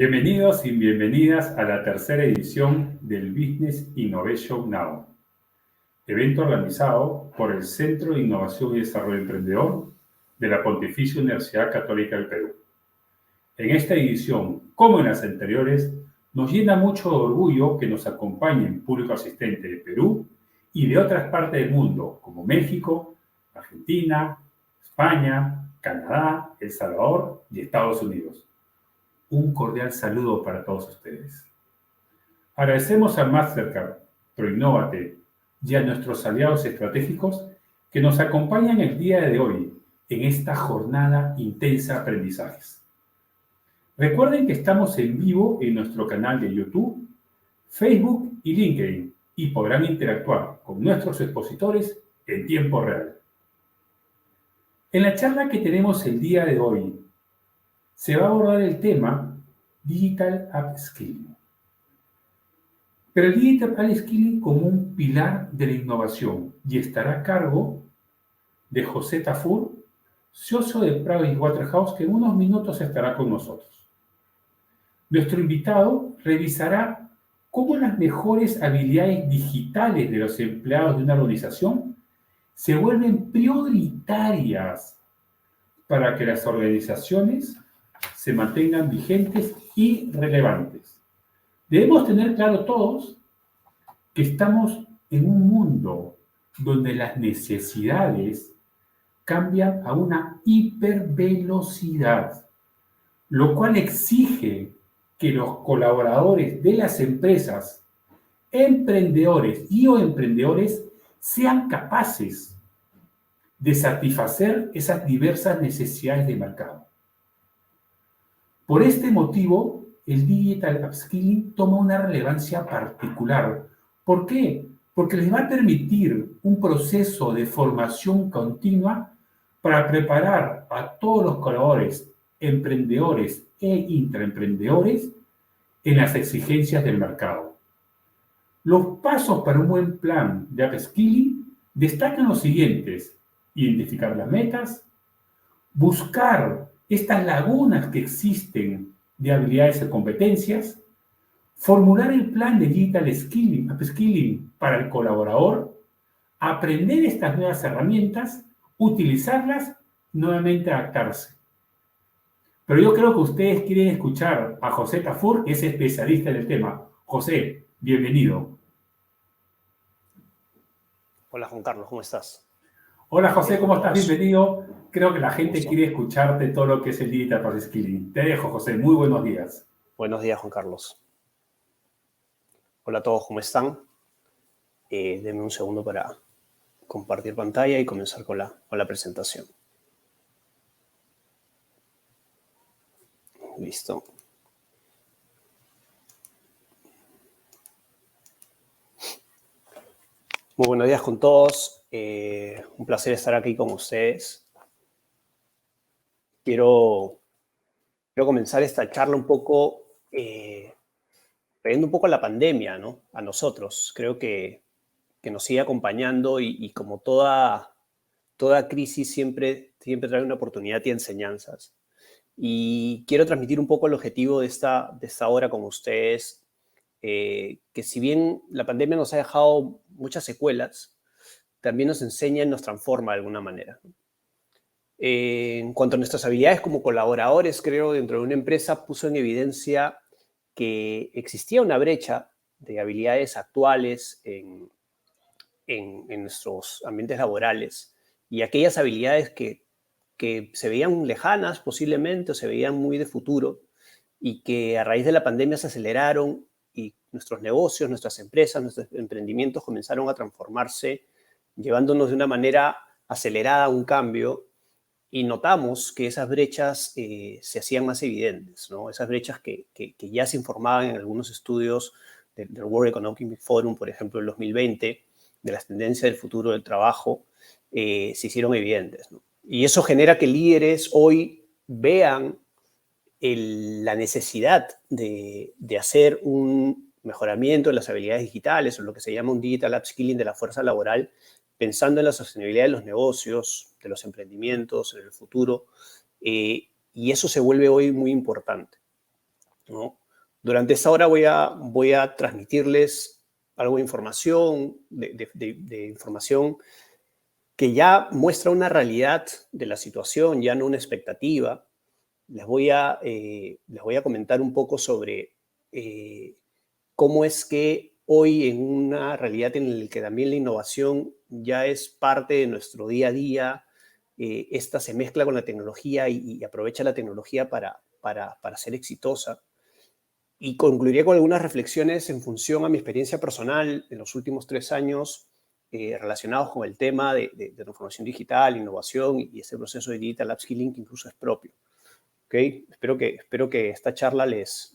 Bienvenidos y bienvenidas a la tercera edición del Business Innovation Now, evento organizado por el Centro de Innovación y Desarrollo Emprendedor de la Pontificia Universidad Católica del Perú. En esta edición, como en las anteriores, nos llena mucho de orgullo que nos acompañen público asistente de Perú y de otras partes del mundo, como México, Argentina, España, Canadá, El Salvador y Estados Unidos. Un cordial saludo para todos ustedes. Agradecemos a Mastercard, Proinnovate y a nuestros aliados estratégicos que nos acompañan el día de hoy en esta jornada intensa de aprendizajes. Recuerden que estamos en vivo en nuestro canal de YouTube, Facebook y LinkedIn y podrán interactuar con nuestros expositores en tiempo real. En la charla que tenemos el día de hoy, se va a abordar el tema Digital Upskilling. Pero el Digital Upskilling como un pilar de la innovación y estará a cargo de José Tafur, socio de Pricewaterhouse, que en unos minutos estará con nosotros. Nuestro invitado revisará cómo las mejores habilidades digitales de los empleados de una organización se vuelven prioritarias para que las organizaciones se mantengan vigentes y relevantes. Debemos tener claro todos que estamos en un mundo donde las necesidades cambian a una hipervelocidad, lo cual exige que los colaboradores de las empresas, emprendedores y o emprendedores, sean capaces de satisfacer esas diversas necesidades de mercado. Por este motivo, el Digital Upskilling toma una relevancia particular. ¿Por qué? Porque les va a permitir un proceso de formación continua para preparar a todos los colaboradores, emprendedores e intraemprendedores en las exigencias del mercado. Los pasos para un buen plan de upskilling destacan los siguientes: identificar las metas, buscar estas lagunas que existen de habilidades y competencias, formular el plan de Digital Upskilling para el colaborador, aprender estas nuevas herramientas, utilizarlas, nuevamente adaptarse. Pero yo creo que ustedes quieren escuchar a José Tafur, que es especialista en el tema. José, bienvenido. Hola Juan Carlos, ¿cómo estás? Hola José, ¿cómo estás? Bienvenido. Creo que la gente Gusto. quiere escucharte todo lo que es el Digital Upskilling. Te dejo, José. Muy buenos días. Buenos días, Juan Carlos. Hola a todos, ¿cómo están? Denme un segundo para compartir pantalla y comenzar con la presentación. Listo. Muy buenos días con todos. Un placer estar aquí con ustedes. Quiero comenzar esta charla un poco, trayendo un poco la pandemia, ¿no? A nosotros. Creo que nos sigue acompañando y como toda crisis siempre trae una oportunidad y enseñanzas. Y quiero transmitir un poco el objetivo de esta hora con ustedes, que si bien la pandemia nos ha dejado muchas secuelas, también nos enseña y nos transforma de alguna manera. En cuanto a nuestras habilidades como colaboradores, creo, dentro de una empresa puso en evidencia que existía una brecha de habilidades actuales en nuestros ambientes laborales y aquellas habilidades que se veían lejanas posiblemente o se veían muy de futuro y que a raíz de la pandemia se aceleraron y nuestros negocios, nuestras empresas, nuestros emprendimientos comenzaron a transformarse, llevándonos de una manera acelerada a un cambio, y notamos que esas brechas se hacían más evidentes, ¿no? Esas brechas que ya se informaban en algunos estudios del World Economic Forum, por ejemplo, en 2020, de las tendencias del futuro del trabajo, se hicieron evidentes, ¿no? Y eso genera que líderes hoy vean la necesidad de hacer un mejoramiento de las habilidades digitales, o lo que se llama un digital upskilling de la fuerza laboral, pensando en la sostenibilidad de los negocios, de los emprendimientos, en el futuro, y eso se vuelve hoy muy importante. ¿no? Durante esta hora voy a transmitirles algo de información, de información que ya muestra una realidad de la situación, ya no una expectativa. Les voy a comentar un poco sobre cómo es que hoy en una realidad en la que también la innovación ya es parte de nuestro día a día, esta se mezcla con la tecnología y aprovecha la tecnología para ser exitosa. Y concluiré con algunas reflexiones en función a mi experiencia personal en los últimos 3 años relacionados con el tema de transformación digital, innovación y ese proceso de digital upskilling que incluso es propio. ¿Okay? Espero que esta charla les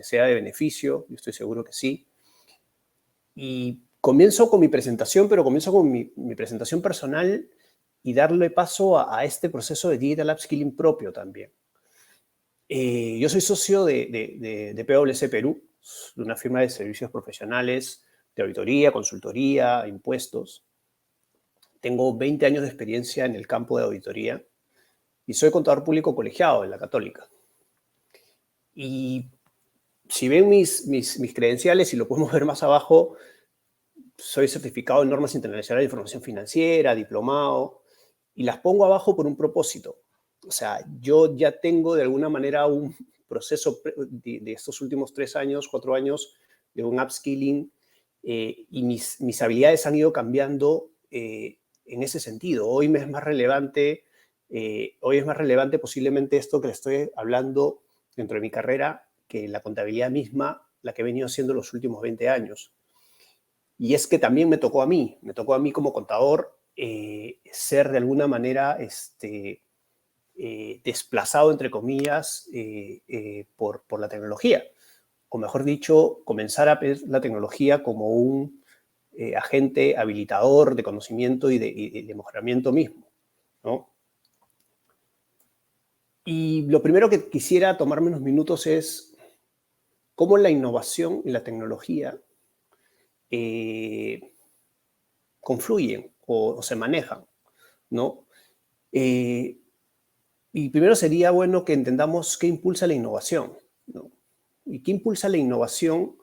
sea de beneficio, yo estoy seguro que sí. Y comienzo con mi presentación, pero comienzo con mi presentación personal y darle paso a este proceso de digital upskilling propio también. Yo soy socio de PwC Perú, de una firma de servicios profesionales de auditoría, consultoría, impuestos. Tengo 20 años de experiencia en el campo de auditoría y soy contador público colegiado en la Católica. Y si ven mis credenciales, y lo podemos ver más abajo, soy certificado en normas internacionales de información financiera, diplomado, y las pongo abajo por un propósito. O sea, yo ya tengo de alguna manera un proceso de estos últimos 3 años, 4 años de un upskilling y mis habilidades han ido cambiando en ese sentido. Hoy me es más relevante, posiblemente esto que le estoy hablando dentro de mi carrera que la contabilidad misma, la que he venido haciendo los últimos 20 años. Y es que también me tocó a mí como contador ser de alguna manera desplazado, entre comillas, por la tecnología. O mejor dicho, comenzar a ver la tecnología como un agente habilitador de conocimiento y de mejoramiento mismo, ¿no? Y lo primero que quisiera tomarme unos minutos es cómo la innovación y la tecnología confluyen o se manejan, ¿no? Y primero sería bueno que entendamos qué impulsa la innovación, ¿no? ¿Y qué impulsa la innovación?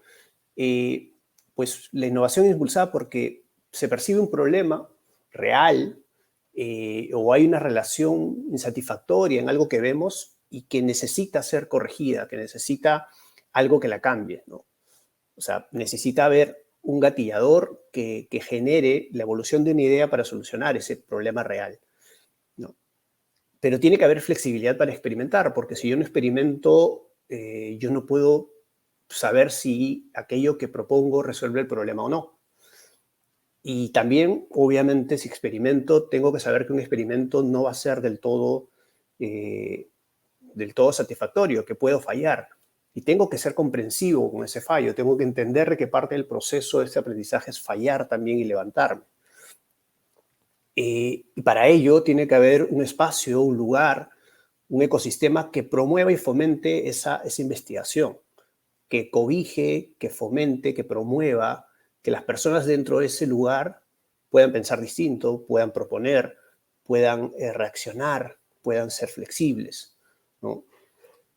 Pues la innovación es impulsada porque se percibe un problema real o hay una relación insatisfactoria en algo que vemos y que necesita ser corregida, que necesita algo que la cambie, ¿no? O sea, necesita haber un gatillador que genere la evolución de una idea para solucionar ese problema real, ¿no? Pero tiene que haber flexibilidad para experimentar, porque si yo no experimento, yo no puedo saber si aquello que propongo resuelve el problema o no. Y también, obviamente, si experimento, tengo que saber que un experimento no va a ser del todo satisfactorio, que puedo fallar. Y tengo que ser comprensivo con ese fallo. Tengo que entender que parte del proceso de ese aprendizaje es fallar también y levantarme. Y para ello tiene que haber un espacio, un lugar, un ecosistema que promueva y fomente esa investigación, que cobije, que fomente, que promueva, que las personas dentro de ese lugar puedan pensar distinto, puedan proponer, puedan reaccionar, puedan ser flexibles, ¿no?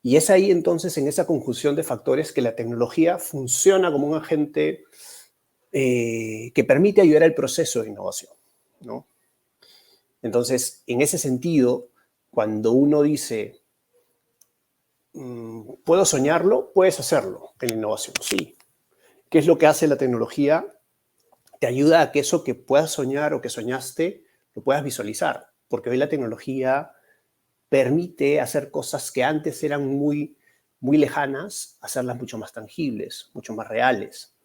Y es ahí entonces, en esa conjunción de factores, que la tecnología funciona como un agente que permite ayudar al proceso de innovación, ¿no? Entonces, en ese sentido, cuando uno dice, ¿puedo soñarlo? Puedes hacerlo en la innovación, sí. ¿Qué es lo que hace la tecnología? Te ayuda a que eso que puedas soñar o que soñaste lo puedas visualizar, porque hoy la tecnología permite hacer cosas que antes eran muy, muy lejanas, hacerlas mucho más tangibles, mucho más reales.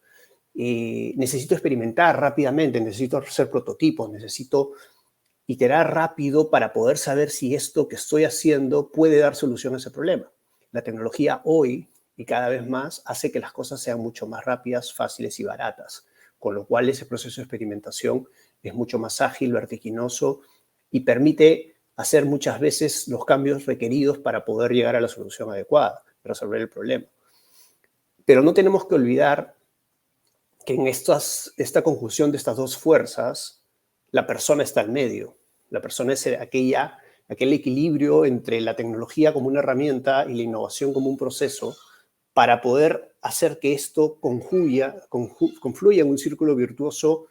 Necesito experimentar rápidamente, necesito hacer prototipos, necesito iterar rápido para poder saber si esto que estoy haciendo puede dar solución a ese problema. La tecnología hoy, y cada vez más, hace que las cosas sean mucho más rápidas, fáciles y baratas, con lo cual ese proceso de experimentación es mucho más ágil, vertiginoso y permite hacer muchas veces los cambios requeridos para poder llegar a la solución adecuada, resolver el problema. Pero no tenemos que olvidar que en esta conjunción de estas dos fuerzas, la persona está al medio. La persona es aquel equilibrio entre la tecnología como una herramienta y la innovación como un proceso para poder hacer que esto confluya en un círculo virtuoso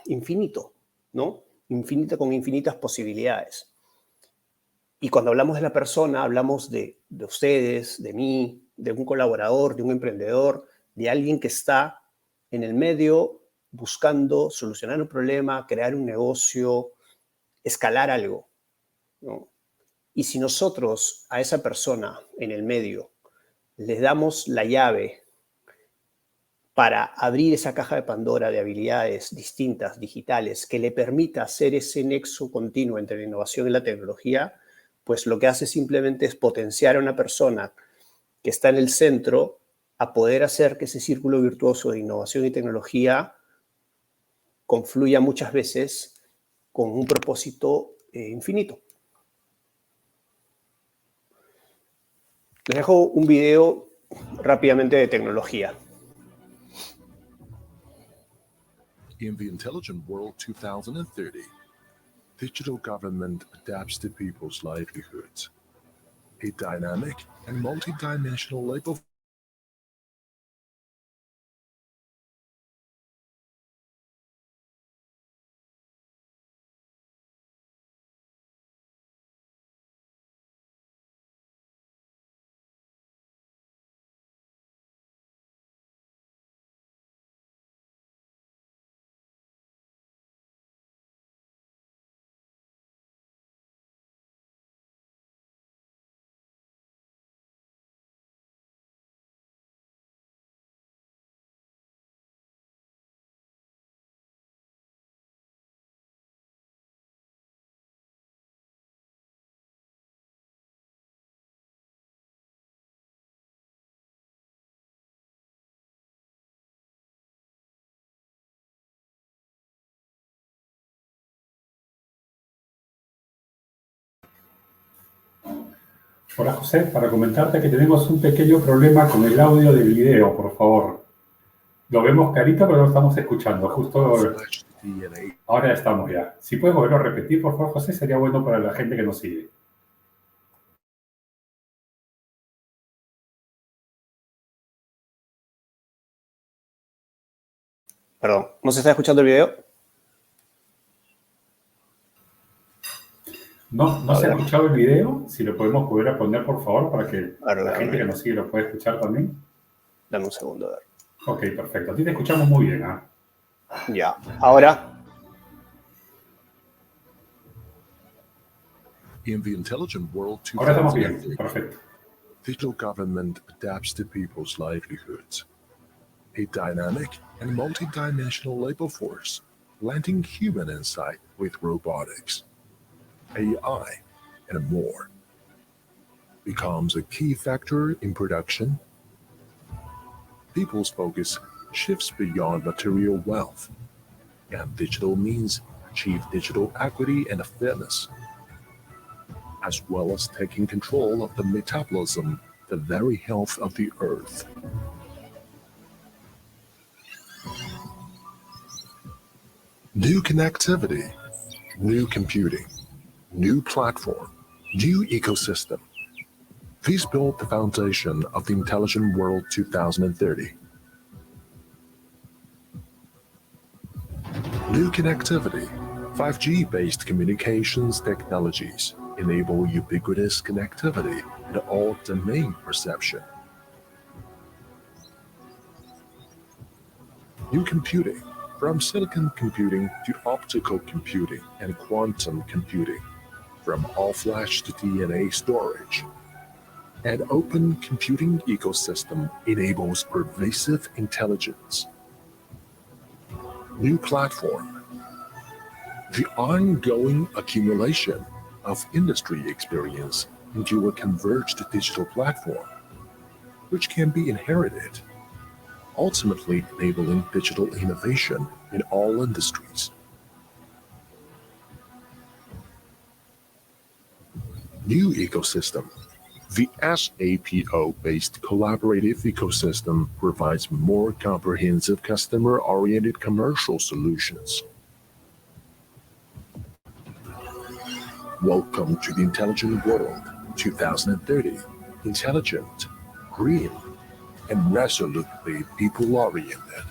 infinito, ¿no? Infinito, con infinitas posibilidades. Y cuando hablamos de la persona, hablamos de ustedes, de mí, de un colaborador, de un emprendedor, de alguien que está en el medio buscando solucionar un problema, crear un negocio, escalar algo, ¿no? Y si nosotros a esa persona en el medio les damos la llave para abrir esa caja de Pandora de habilidades distintas, digitales, que le permita hacer ese nexo continuo entre la innovación y la tecnología, pues lo que hace simplemente es potenciar a una persona que está en el centro a poder hacer que ese círculo virtuoso de innovación y tecnología confluya muchas veces con un propósito infinito. Les dejo un video rápidamente de tecnología. In the Intelligent World 2030, digital government adapts to people's livelihoods. A dynamic and multidimensional labor Hola José, para comentarte que tenemos un pequeño problema con el audio del video, por favor. Lo vemos clarito, pero no estamos escuchando. Justo ahora estamos ya. Si puedes volverlo a repetir, por favor, José, sería bueno para la gente que nos sigue. Perdón, ¿no se está escuchando el video? No se ha escuchado el video. Si lo podemos volver a poner, por favor, para que la gente que Dame nos sigue lo pueda escuchar también. un segundo, a ver. Ok, perfecto. A ti te escuchamos muy bien, ¿ah? Ya, ahora. In the Intelligent World Ahora estamos bien, 2030, perfecto. digital government adapts to people's livelihoods. A dynamic and multidimensional labor force, blending human insight with robotics, AI, and more, becomes a key factor in production. People's focus shifts beyond material wealth, and digital means achieve digital equity and fairness, as well as taking control of the metabolism, the very health of the earth. New connectivity, new computing, new platform, new ecosystem. These build the foundation of the Intelligent World 2030. New connectivity, 5G-based communications technologies enable ubiquitous connectivity and all-domain perception. New computing, from silicon computing to optical computing and quantum computing, from all-flash to DNA storage. An open computing ecosystem enables pervasive intelligence. New platform, the ongoing accumulation of industry experience into a converged digital platform, which can be inherited, ultimately enabling digital innovation in all industries. New ecosystem. The SAPO-based collaborative ecosystem provides more comprehensive customer-oriented commercial solutions. Welcome to the Intelligent World 2030, intelligent, green, and resolutely people-oriented.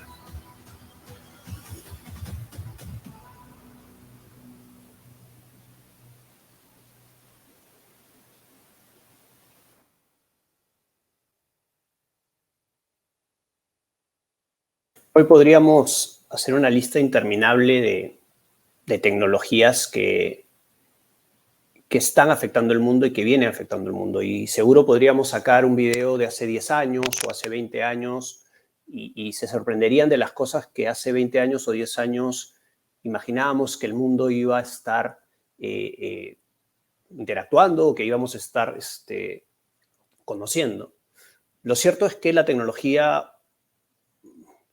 Hoy podríamos hacer una lista interminable de tecnologías que están afectando el mundo y que vienen afectando el mundo. Y seguro podríamos sacar un video de hace 10 años o hace 20 años y se sorprenderían de las cosas que hace 20 años o 10 años imaginábamos que el mundo iba a estar interactuando o que íbamos a estar conociendo. Lo cierto es que la tecnología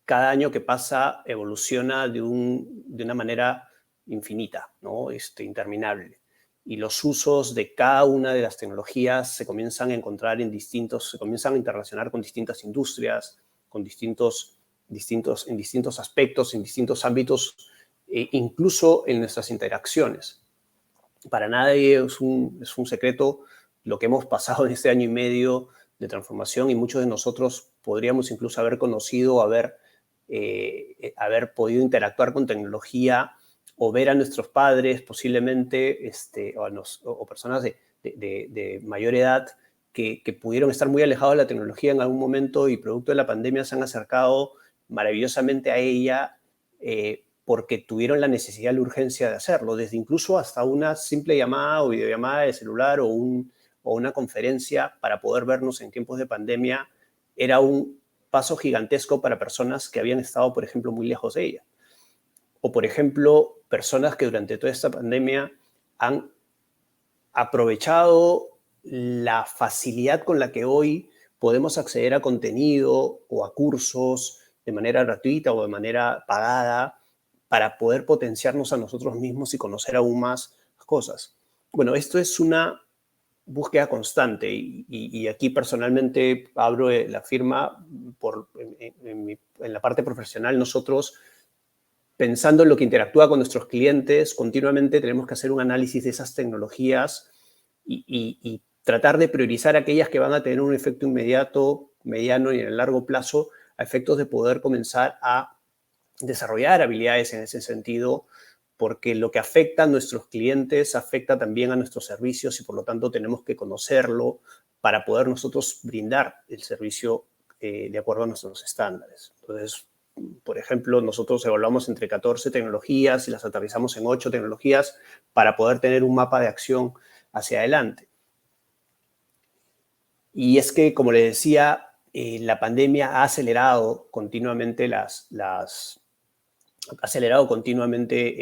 cada año que pasa evoluciona de una manera infinita, ¿no? Interminable. Y los usos de cada una de las tecnologías se comienzan a encontrar se comienzan a interrelacionar con distintas industrias, con distintos aspectos, en distintos ámbitos, incluso en nuestras interacciones. Para nadie es un secreto lo que hemos pasado en este año y medio de transformación, y muchos de nosotros podríamos incluso haber conocido, haber podido interactuar con tecnología o ver a nuestros padres posiblemente o personas de mayor edad que pudieron estar muy alejados de la tecnología en algún momento y producto de la pandemia se han acercado maravillosamente a ella porque tuvieron la necesidad, la urgencia de hacerlo, desde incluso hasta una simple llamada o videollamada de celular o una conferencia para poder vernos en tiempos de pandemia era un paso gigantesco para personas que habían estado, por ejemplo, muy lejos de ella. O, por ejemplo, personas que durante toda esta pandemia han aprovechado la facilidad con la que hoy podemos acceder a contenido o a cursos de manera gratuita o de manera pagada para poder potenciarnos a nosotros mismos y conocer aún más cosas. Bueno, esto es una búsqueda constante y aquí personalmente abro la firma en la parte profesional. Nosotros, pensando en lo que interactúa con nuestros clientes, continuamente tenemos que hacer un análisis de esas tecnologías y tratar de priorizar aquellas que van a tener un efecto inmediato, mediano y en el largo plazo a efectos de poder comenzar a desarrollar habilidades en ese sentido, porque lo que afecta a nuestros clientes afecta también a nuestros servicios y por lo tanto tenemos que conocerlo para poder nosotros brindar el servicio de acuerdo a nuestros estándares. Entonces, por ejemplo, nosotros evaluamos entre 14 tecnologías y las aterrizamos en 8 tecnologías para poder tener un mapa de acción hacia adelante. Y es que, como le decía, la pandemia ha acelerado continuamente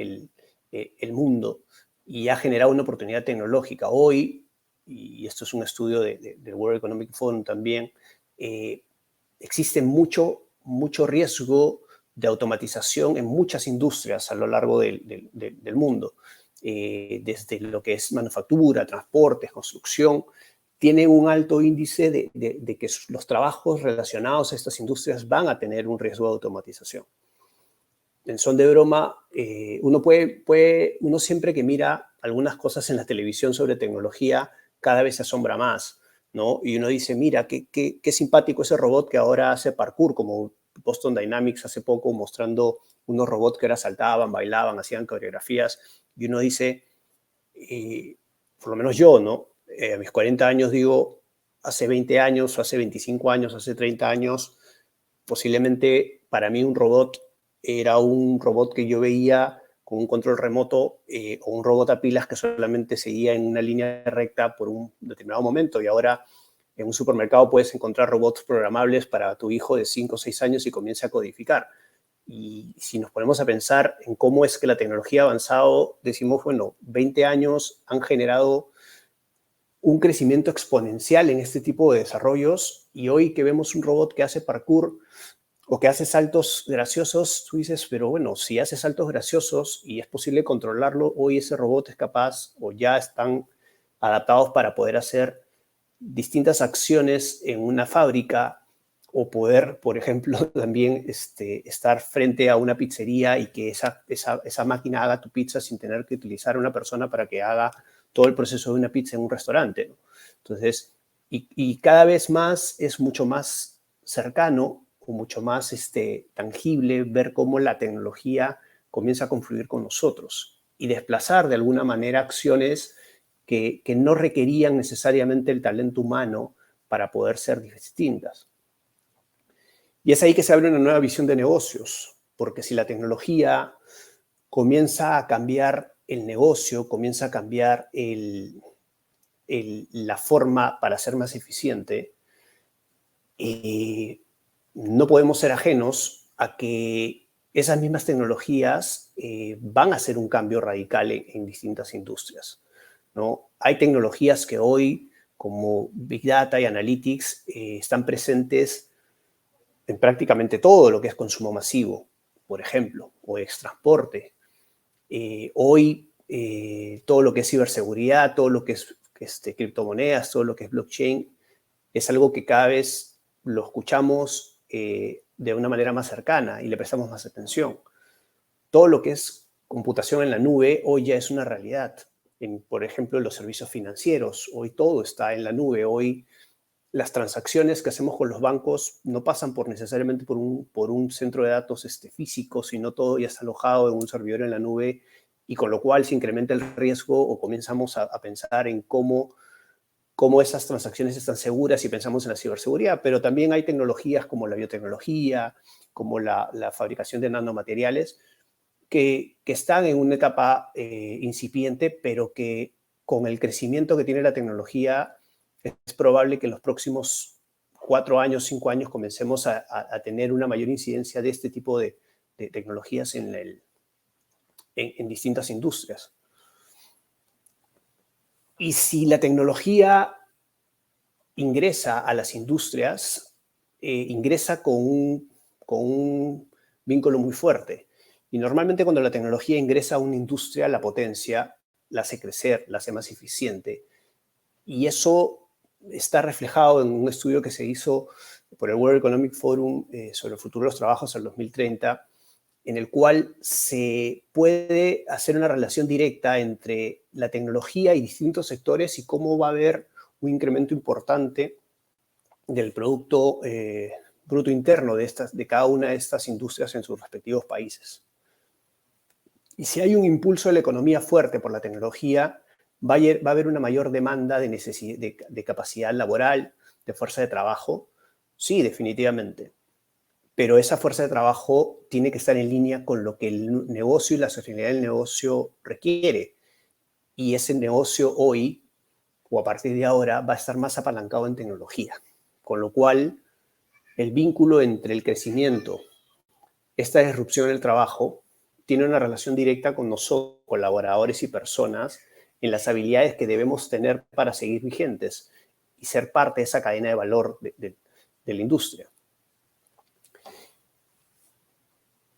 el mundo y ha generado una oportunidad tecnológica. Hoy, y esto es un estudio del World Economic Forum también, existe mucho riesgo de automatización en muchas industrias a lo largo del mundo, desde lo que es manufactura, transportes, construcción. Tiene un alto índice de que los trabajos relacionados a estas industrias van a tener un riesgo de automatización. En son de broma, uno siempre que mira algunas cosas en la televisión sobre tecnología, cada vez se asombra más, ¿no? Y uno dice, mira, qué simpático ese robot que ahora hace parkour, como Boston Dynamics hace poco mostrando unos robots que ahora saltaban, bailaban, hacían coreografías. Y uno dice, por lo menos yo, ¿no? A mis 40 años digo, hace 20 años, hace 25 años, hace 30 años, posiblemente para mí un robot era un robot que yo veía con un control remoto o un robot a pilas que solamente seguía en una línea recta por un determinado momento. Y ahora en un supermercado puedes encontrar robots programables para tu hijo de 5 o 6 años y comience a codificar. Y si nos ponemos a pensar en cómo es que la tecnología ha avanzado, decimos, bueno, 20 años han generado un crecimiento exponencial en este tipo de desarrollos y hoy que vemos un robot que hace parkour o que hace saltos graciosos, tú dices, pero bueno, si hace saltos graciosos y es posible controlarlo, hoy ese robot es capaz o ya están adaptados para poder hacer distintas acciones en una fábrica o poder, por ejemplo, también estar frente a una pizzería y que esa máquina haga tu pizza sin tener que utilizar a una persona para que haga todo el proceso de una pizza en un restaurante, ¿no? Entonces, Y cada vez más es mucho más cercano o mucho más tangible ver cómo la tecnología comienza a confluir con nosotros y desplazar de alguna manera acciones que no requerían necesariamente el talento humano para poder ser distintas. Y es ahí que se abre una nueva visión de negocios, porque si la tecnología comienza a cambiar el negocio, comienza a cambiar la forma para ser más eficiente, no podemos ser ajenos a que esas mismas tecnologías van a hacer un cambio radical en distintas industrias, ¿no? Hay tecnologías que hoy, como Big Data y Analytics, están presentes en prácticamente todo lo que es consumo masivo, por ejemplo, o transporte. Hoy, todo lo que es ciberseguridad, todo lo que es criptomonedas, todo lo que es blockchain, es algo que cada vez lo escuchamos de una manera más cercana y le prestamos más atención. Todo lo que es computación en la nube hoy ya es una realidad. Por ejemplo, los servicios financieros, hoy todo está en la nube. Hoy las transacciones que hacemos con los bancos no pasan necesariamente por un centro de datos físico, sino todo ya está alojado en un servidor en la nube, y con lo cual se incrementa el riesgo o comenzamos a pensar en cómo esas transacciones están seguras y pensamos en la ciberseguridad. Pero también hay tecnologías como la biotecnología, como la fabricación de nanomateriales, que están en una etapa incipiente, pero que con el crecimiento que tiene la tecnología es probable que en los próximos 4 años, 5 años comencemos a tener una mayor incidencia de este tipo de tecnologías en distintas industrias. Y si la tecnología ingresa a las industrias, ingresa con un vínculo muy fuerte. Y normalmente cuando la tecnología ingresa a una industria, la potencia, la hace crecer, la hace más eficiente. Y eso está reflejado en un estudio que se hizo por el World Economic Forum sobre el futuro de los trabajos al 2030, en el cual se puede hacer una relación directa entre la tecnología y distintos sectores y cómo va a haber un incremento importante del Producto Bruto Interno de cada una de estas industrias en sus respectivos países. Y si hay un impulso de la economía fuerte por la tecnología, va a haber una mayor demanda de capacidad laboral, de fuerza de trabajo. Sí, definitivamente. Pero esa fuerza de trabajo tiene que estar en línea con lo que el negocio y la sostenibilidad del negocio requiere. Y ese negocio hoy, o a partir de ahora, va a estar más apalancado en tecnología. Con lo cual, el vínculo entre el crecimiento, esta disrupción del trabajo, tiene una relación directa con nosotros, colaboradores y personas, en las habilidades que debemos tener para seguir vigentes y ser parte de esa cadena de valor de la industria.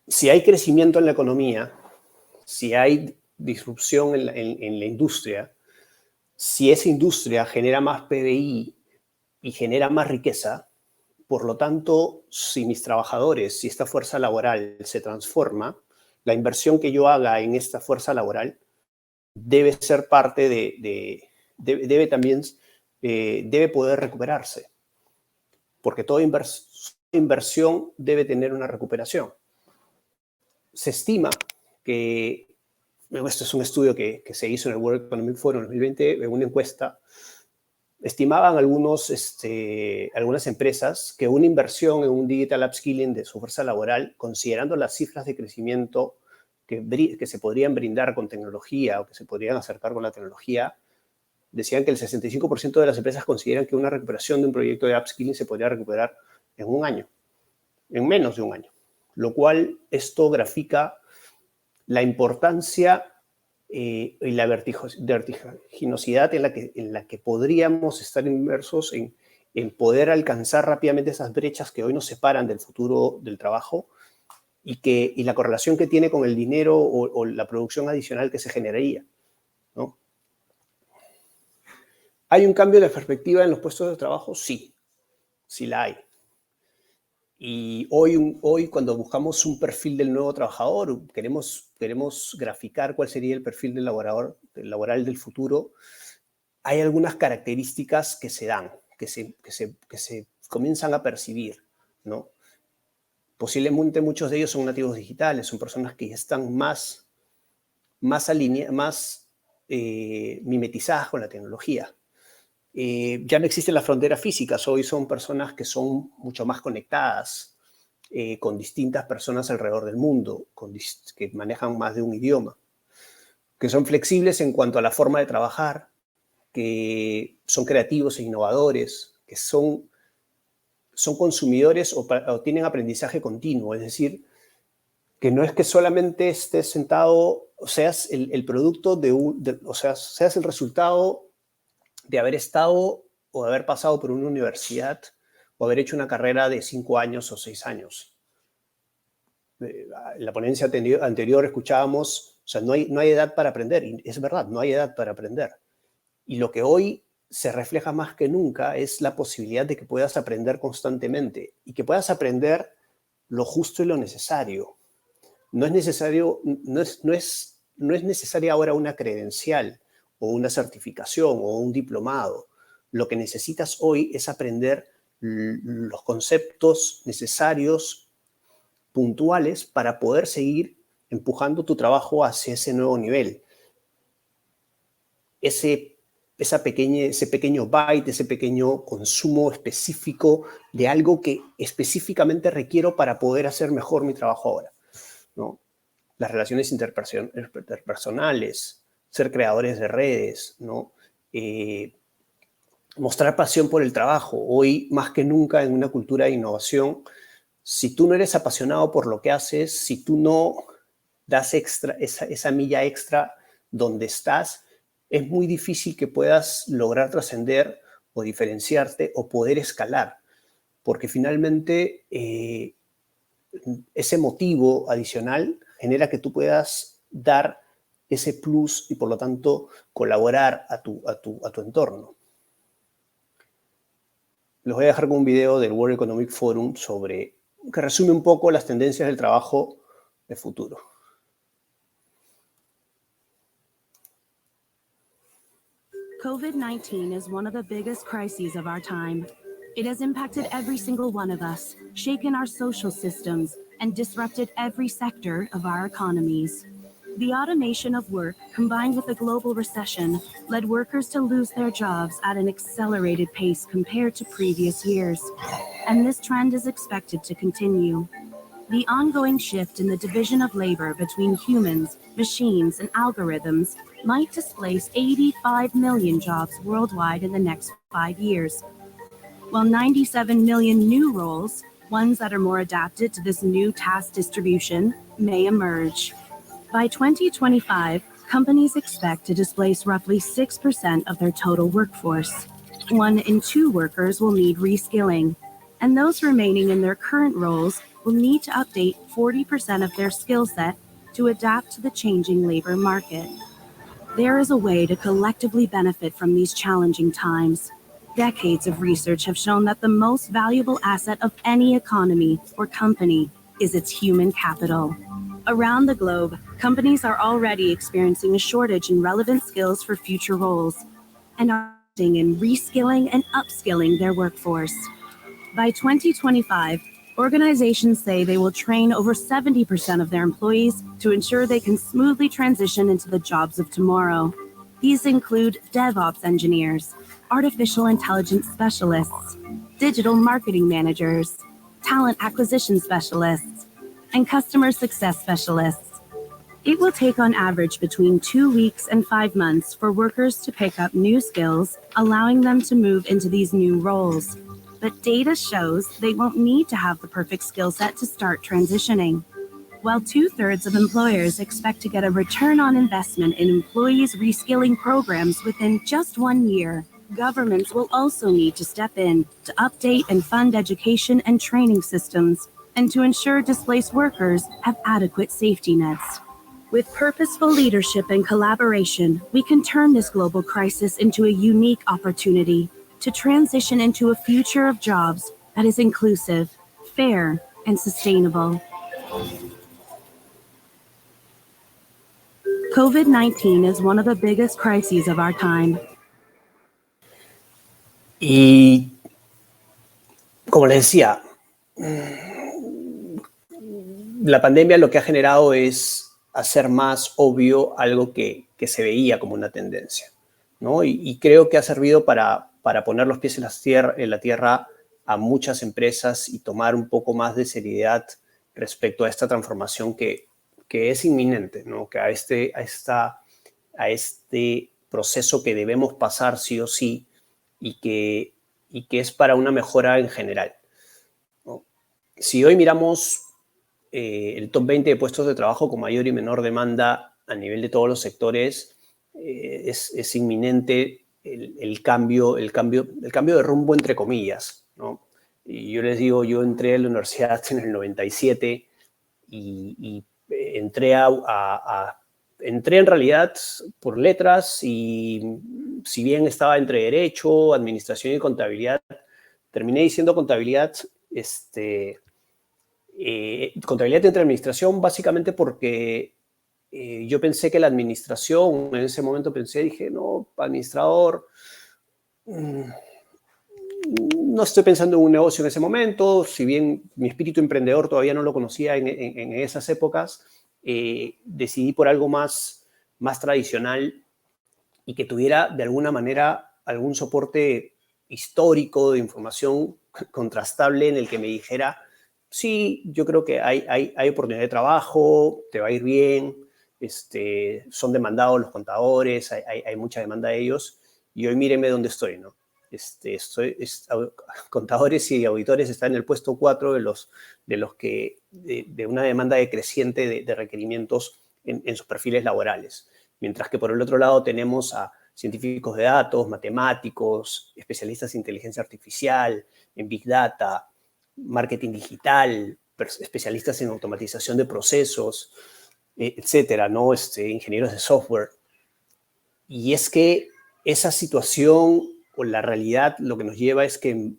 Si hay crecimiento en la economía, si hay disrupción en la industria, si esa industria genera más PBI y genera más riqueza, por lo tanto, si mis trabajadores, si esta fuerza laboral se transforma, la inversión que yo haga en esta fuerza laboral debe ser parte debe poder recuperarse, porque toda inversión debe tener una recuperación. Se estima que, esto es un estudio que se hizo en el World Economic Forum en 2020, en una encuesta, estimaban algunas empresas que una inversión en un digital upskilling de su fuerza laboral, considerando las cifras de crecimiento que se podrían brindar con tecnología o que se podrían acercar con la tecnología, decían que el 65% de las empresas consideran que una recuperación de un proyecto de upskilling se podría recuperar en un año, en menos de un año. Lo cual esto grafica la importancia y la vertiginosidad en la que podríamos estar inmersos en poder alcanzar rápidamente esas brechas que hoy nos separan del futuro del trabajo y la correlación que tiene con el dinero o la producción adicional que se generaría, ¿no? ¿Hay un cambio de perspectiva en los puestos de trabajo? Sí, sí la hay. Y hoy cuando buscamos un perfil del nuevo trabajador, queremos graficar cuál sería el perfil del laboral del futuro, hay algunas características que se dan. que se comienzan a percibir, ¿no? Posiblemente muchos de ellos son nativos digitales, son personas que ya están más mimetizadas con la tecnología. Ya no existen las fronteras físicas, hoy son personas que son mucho más conectadas, con distintas personas alrededor del mundo, que manejan más de un idioma, que son flexibles en cuanto a la forma de trabajar, que son creativos e innovadores, que son consumidores o tienen aprendizaje continuo, es decir, que no es que solamente estés sentado, o seas el producto seas el resultado de haber estado o de haber pasado por una universidad o haber hecho una carrera de 5 años o 6 años. En la ponencia anterior escuchábamos, o sea, no hay edad para aprender, y es verdad, no hay edad para aprender. Y lo que hoy se refleja más que nunca es la posibilidad de que puedas aprender constantemente y que puedas aprender lo justo y lo necesario. No es necesaria ahora una credencial o una certificación o un diplomado. Lo que necesitas hoy es aprender los conceptos necesarios, puntuales, para poder seguir empujando tu trabajo hacia ese nuevo nivel. Ese pequeño byte, ese pequeño consumo específico de algo que específicamente requiero para poder hacer mejor mi trabajo ahora, ¿no? Las relaciones interpersonales, ser creadores de redes, ¿no? Mostrar pasión por el trabajo. Hoy, más que nunca, en una cultura de innovación, si tú no eres apasionado por lo que haces, si tú no das esa milla extra donde estás, es muy difícil que puedas lograr trascender o diferenciarte o poder escalar, porque finalmente ese motivo adicional genera que tú puedas dar ese plus y, por lo tanto, colaborar a tu entorno. Les voy a dejar con un video del World Economic Forum que resume un poco las tendencias del trabajo de futuro. COVID-19 is one of the biggest crises of our time. It has impacted every single one of us, shaken our social systems, and disrupted every sector of our economies. The automation of work, combined with a global recession, led workers to lose their jobs at an accelerated pace compared to previous years. And this trend is expected to continue. The ongoing shift in the division of labor between humans, machines, and algorithms might displace 85 million jobs worldwide in the next 5 years, while 97 million new roles, ones that are more adapted to this new task distribution, may emerge. By 2025, companies expect to displace roughly 6% of their total workforce. 1 in 2 workers will need reskilling, and those remaining in their current roles will need to update 40% of their skill set to adapt to the changing labor market. There is a way to collectively benefit from these challenging times. Decades of research have shown that the most valuable asset of any economy or company is its human capital. Around the globe, companies are already experiencing a shortage in relevant skills for future roles and are investing in reskilling and upskilling their workforce. By 2025, organizations say they will train over 70% of their employees to ensure they can smoothly transition into the jobs of tomorrow. These include DevOps engineers, artificial intelligence specialists, digital marketing managers, talent acquisition specialists, and customer success specialists. It will take on average between 2 weeks and 5 months for workers to pick up new skills, allowing them to move into these new roles. But data shows they won't need to have the perfect skill set to start transitioning. While 2/3 of employers expect to get a return on investment in employees' reskilling programs within just 1 year, governments will also need to step in to update and fund education and training systems, and to ensure displaced workers have adequate safety nets. With purposeful leadership and collaboration, we can turn this global crisis into a unique opportunity to transition into a future of jobs that is inclusive, fair, and sustainable. COVID-19 is one of the biggest crises of our time. Y como les decía, la pandemia lo que ha generado es hacer más obvio algo que se veía como una tendencia, ¿no? Y creo que ha servido para poner los pies en la tierra a muchas empresas y tomar un poco más de seriedad respecto a esta transformación que es inminente, ¿no? Que a este proceso que debemos pasar sí o sí y que es para una mejora en general, ¿no? Si hoy miramos el top 20 de puestos de trabajo con mayor y menor demanda a nivel de todos los sectores, es inminente el cambio de rumbo, entre comillas, ¿no? Y yo les digo, yo entré a la universidad en el 97 y entré entré en realidad por letras y si bien estaba entre Derecho, Administración y Contabilidad, terminé diciendo contabilidad, contabilidad entre Administración básicamente porque yo pensé que la administración, en ese momento dije, no, administrador, no estoy pensando en un negocio en ese momento, si bien mi espíritu emprendedor todavía no lo conocía en esas épocas, decidí por algo más tradicional y que tuviera de alguna manera algún soporte histórico de información contrastable en el que me dijera, sí, yo creo que hay oportunidad de trabajo, te va a ir bien, son demandados los contadores, hay mucha demanda de ellos, y hoy mírenme dónde estoy, ¿no? Contadores y auditores están en el puesto 4 de una demanda decreciente de requerimientos en sus perfiles laborales. Mientras que por el otro lado tenemos a científicos de datos, matemáticos, especialistas en inteligencia artificial, en Big Data, marketing digital, especialistas en automatización de procesos, etcétera, ¿no? Ingenieros de software. Y es que esa situación o la realidad lo que nos lleva es que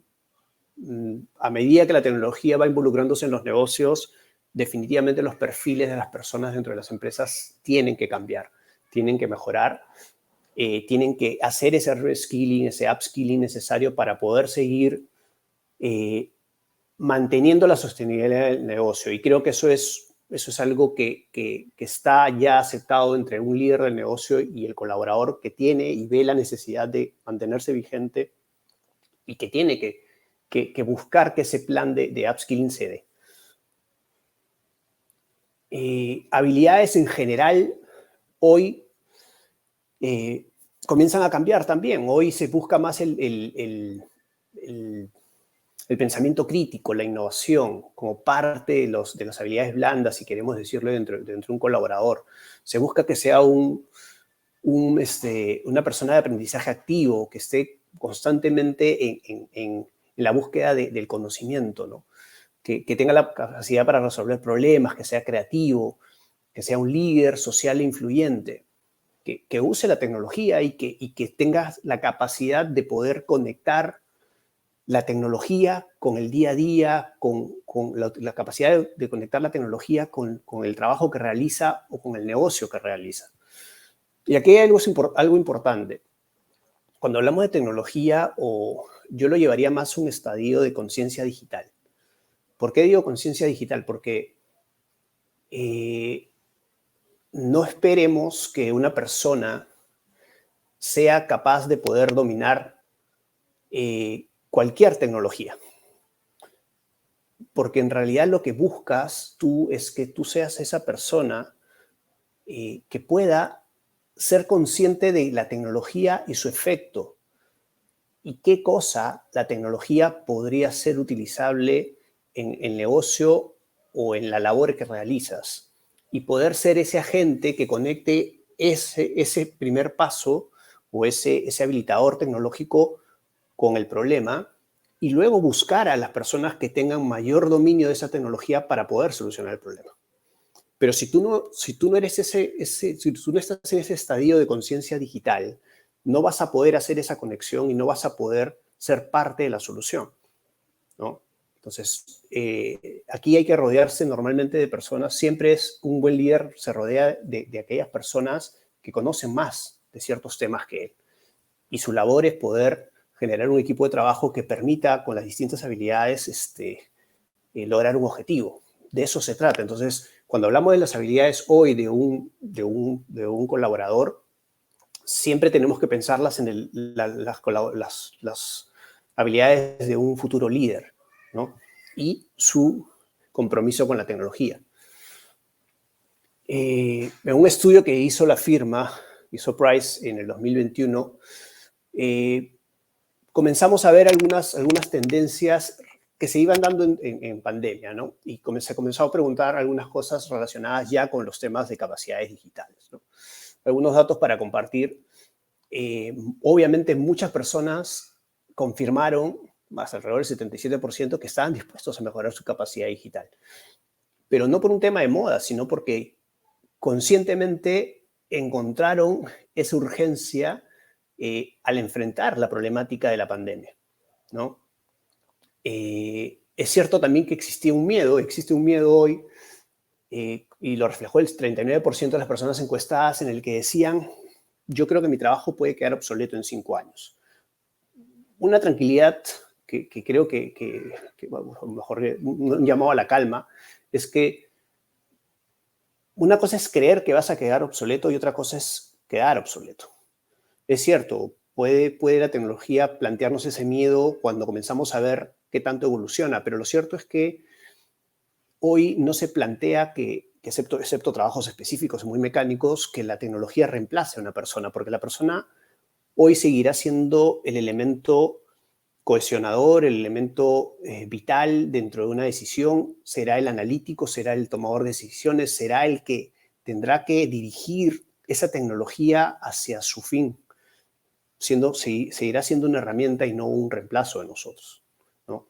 a medida que la tecnología va involucrándose en los negocios, definitivamente los perfiles de las personas dentro de las empresas tienen que cambiar, tienen que mejorar, tienen que hacer ese reskilling, ese upskilling necesario para poder seguir manteniendo la sostenibilidad del negocio. Y creo que eso es algo que está ya aceptado entre un líder del negocio y el colaborador que tiene y ve la necesidad de mantenerse vigente y que tiene que buscar que ese plan de upskilling se dé. Habilidades en general hoy comienzan a cambiar también. Hoy se busca más el pensamiento crítico, la innovación, como parte de las habilidades blandas, si queremos decirlo, dentro de un colaborador. Se busca que sea una persona de aprendizaje activo, que esté constantemente en la búsqueda del conocimiento, ¿no? Que tenga la capacidad para resolver problemas, que sea creativo, que sea un líder social e influyente, que use la tecnología y que tenga la capacidad de poder conectar la tecnología con el día a día, con la capacidad de conectar la tecnología con el trabajo que realiza o con el negocio que realiza. Y aquí hay algo importante. Cuando hablamos de tecnología, yo lo llevaría más a un estadio de conciencia digital. ¿Por qué digo conciencia digital? Porque no esperemos que una persona sea capaz de poder dominar cualquier tecnología. Porque en realidad lo que buscas tú es que tú seas esa persona que pueda ser consciente de la tecnología y su efecto. Y qué cosa la tecnología podría ser utilizable en el negocio o en la labor que realizas. Y poder ser ese agente que conecte ese primer paso o ese habilitador tecnológico con el problema y luego buscar a las personas que tengan mayor dominio de esa tecnología para poder solucionar el problema. Pero si tú no eres si tú no estás en ese estadio de conciencia digital, no vas a poder hacer esa conexión y no vas a poder ser parte de la solución, ¿no? Entonces, aquí hay que rodearse normalmente de personas. Siempre es un buen líder, se rodea de aquellas personas que conocen más de ciertos temas que él. Y su labor es poder generar un equipo de trabajo que permita con las distintas habilidades lograr un objetivo. De eso se trata. Entonces, cuando hablamos de las habilidades hoy de un colaborador, siempre tenemos que pensarlas en las habilidades de un futuro líder, ¿no? Y su compromiso con la tecnología. En un estudio que hizo la firma, hizo Price en el 2021, comenzamos a ver algunas tendencias que se iban dando en pandemia, ¿no? Y se comenzó a preguntar algunas cosas relacionadas ya con los temas de capacidades digitales, ¿no? Algunos datos para compartir. Obviamente muchas personas confirmaron, más alrededor del 77%, que estaban dispuestos a mejorar su capacidad digital. Pero no por un tema de moda, sino porque conscientemente encontraron esa urgencia al enfrentar la problemática de la pandemia, ¿no? Es cierto también que existe un miedo hoy, y lo reflejó el 39% de las personas encuestadas, en el que decían: yo creo que mi trabajo puede quedar obsoleto en 5 años. Una tranquilidad que creo que bueno, a lo mejor un llamado a la calma, es que una cosa es creer que vas a quedar obsoleto y otra cosa es quedar obsoleto. Es cierto, puede la tecnología plantearnos ese miedo cuando comenzamos a ver qué tanto evoluciona, pero lo cierto es que hoy no se plantea que excepto trabajos específicos muy mecánicos, que la tecnología reemplace a una persona, porque la persona hoy seguirá siendo el elemento cohesionador, el elemento vital dentro de una decisión, será el analítico, será el tomador de decisiones, será el que tendrá que dirigir esa tecnología hacia su fin, seguirá siendo una herramienta y no un reemplazo de nosotros, ¿no?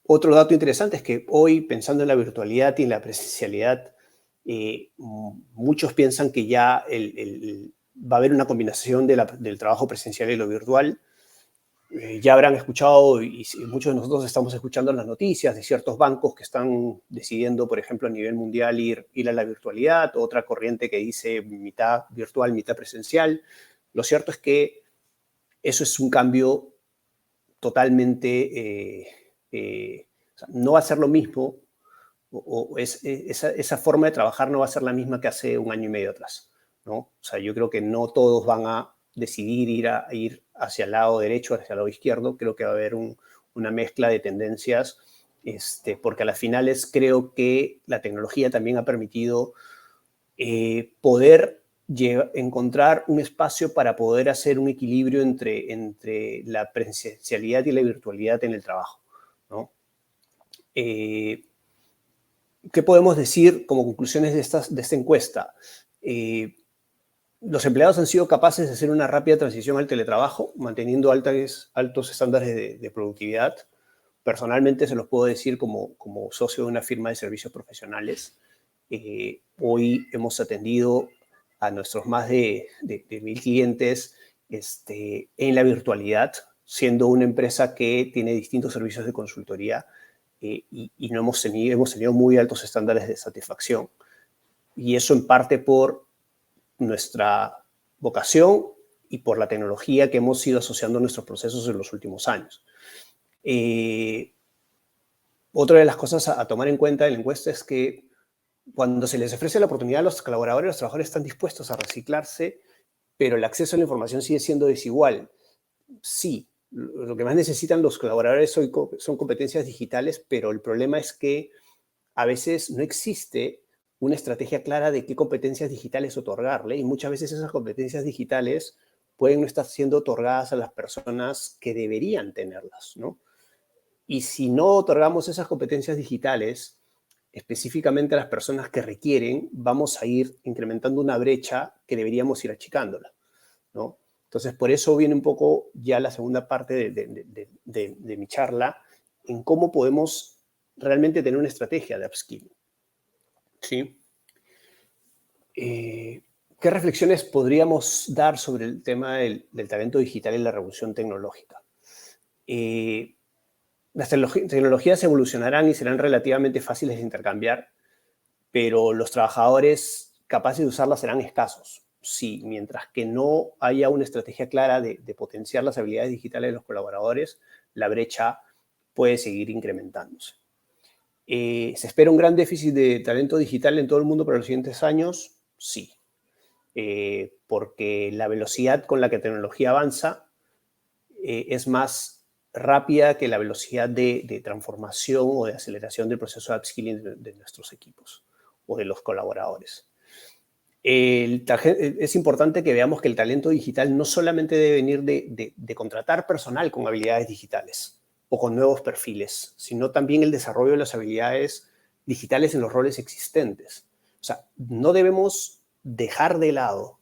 Otro dato interesante es que hoy, pensando en la virtualidad y en la presencialidad, muchos piensan que ya va a haber una combinación del trabajo presencial y lo virtual. Ya habrán escuchado, y muchos de nosotros estamos escuchando las noticias de ciertos bancos que están decidiendo, por ejemplo, a nivel mundial ir a la virtualidad, otra corriente que dice mitad virtual, mitad presencial. Lo cierto es que eso es un cambio totalmente... o sea, no va a ser lo mismo, esa forma de trabajar no va a ser la misma que hace un año y medio atrás, ¿no? O sea, yo creo que no todos van a decidir ir hacia el lado derecho, hacia el lado izquierdo. Creo que va a haber una mezcla de tendencias, porque a las finales creo que la tecnología también ha permitido poder encontrar un espacio para poder hacer un equilibrio entre la presencialidad y la virtualidad en el trabajo, ¿no? ¿Qué podemos decir como conclusiones de esta encuesta? Los empleados han sido capaces de hacer una rápida transición al teletrabajo, manteniendo altos estándares de productividad. Personalmente se los puedo decir como socio de una firma de servicios profesionales. Hoy hemos atendido a nuestros más de 1,000 clientes en la virtualidad, siendo una empresa que tiene distintos servicios de consultoría, y no hemos tenido muy altos estándares de satisfacción. Y eso en parte por nuestra vocación y por la tecnología que hemos ido asociando a nuestros procesos en los últimos años. Otra de las cosas a tomar en cuenta de la encuesta es que cuando se les ofrece la oportunidad a los colaboradores, los trabajadores están dispuestos a reciclarse, pero el acceso a la información sigue siendo desigual. Sí, lo que más necesitan los colaboradores hoy son competencias digitales, pero el problema es que a veces no existe una estrategia clara de qué competencias digitales otorgarle, y muchas veces esas competencias digitales pueden no estar siendo otorgadas a las personas que deberían tenerlas, ¿no? Y si no otorgamos esas competencias digitales específicamente a las personas que requieren, vamos a ir incrementando una brecha que deberíamos ir achicándola, ¿no? Entonces, por eso viene un poco ya la segunda parte de mi charla, en cómo podemos realmente tener una estrategia de upskilling, ¿sí? ¿Qué reflexiones podríamos dar sobre el tema del talento digital y la revolución tecnológica? Las tecnologías evolucionarán y serán relativamente fáciles de intercambiar, pero los trabajadores capaces de usarlas serán escasos. sí, mientras que no haya una estrategia clara de potenciar las habilidades digitales de los colaboradores, la brecha puede seguir incrementándose. ¿Se espera un gran déficit de talento digital en todo el mundo para los siguientes años? Sí, porque la velocidad con la que la tecnología avanza es más rápida que la velocidad de transformación o de aceleración del proceso de upskilling de nuestros equipos o de los colaboradores. Es importante que veamos que el talento digital no solamente debe venir de contratar personal con habilidades digitales o con nuevos perfiles, sino también el desarrollo de las habilidades digitales en los roles existentes. O sea, no debemos dejar de lado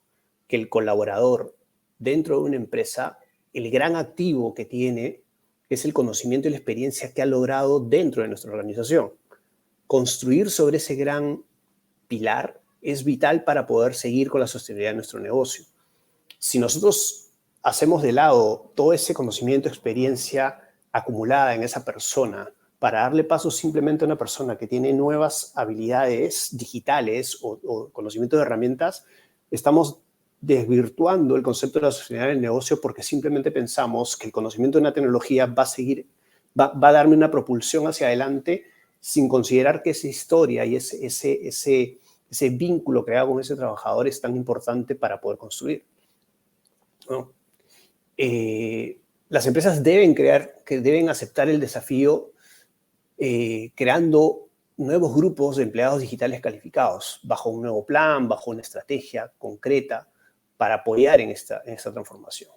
que el colaborador dentro de una empresa, el gran activo que tiene es el conocimiento y la experiencia que ha logrado dentro de nuestra organización. Construir sobre ese gran pilar es vital para poder seguir con la sostenibilidad de nuestro negocio. Si nosotros hacemos de lado todo ese conocimiento, experiencia acumulada en esa persona para darle paso simplemente a una persona que tiene nuevas habilidades digitales o conocimiento de herramientas, estamos desvirtuando el concepto de la sostenibilidad del negocio porque simplemente pensamos que el conocimiento de una tecnología va a darme una propulsión hacia adelante sin considerar que esa historia y ese vínculo creado con ese trabajador es tan importante para poder construir, ¿no? Las empresas deben aceptar el desafío creando nuevos grupos de empleados digitales calificados bajo un nuevo plan, bajo una estrategia concreta para apoyar en esta transformación.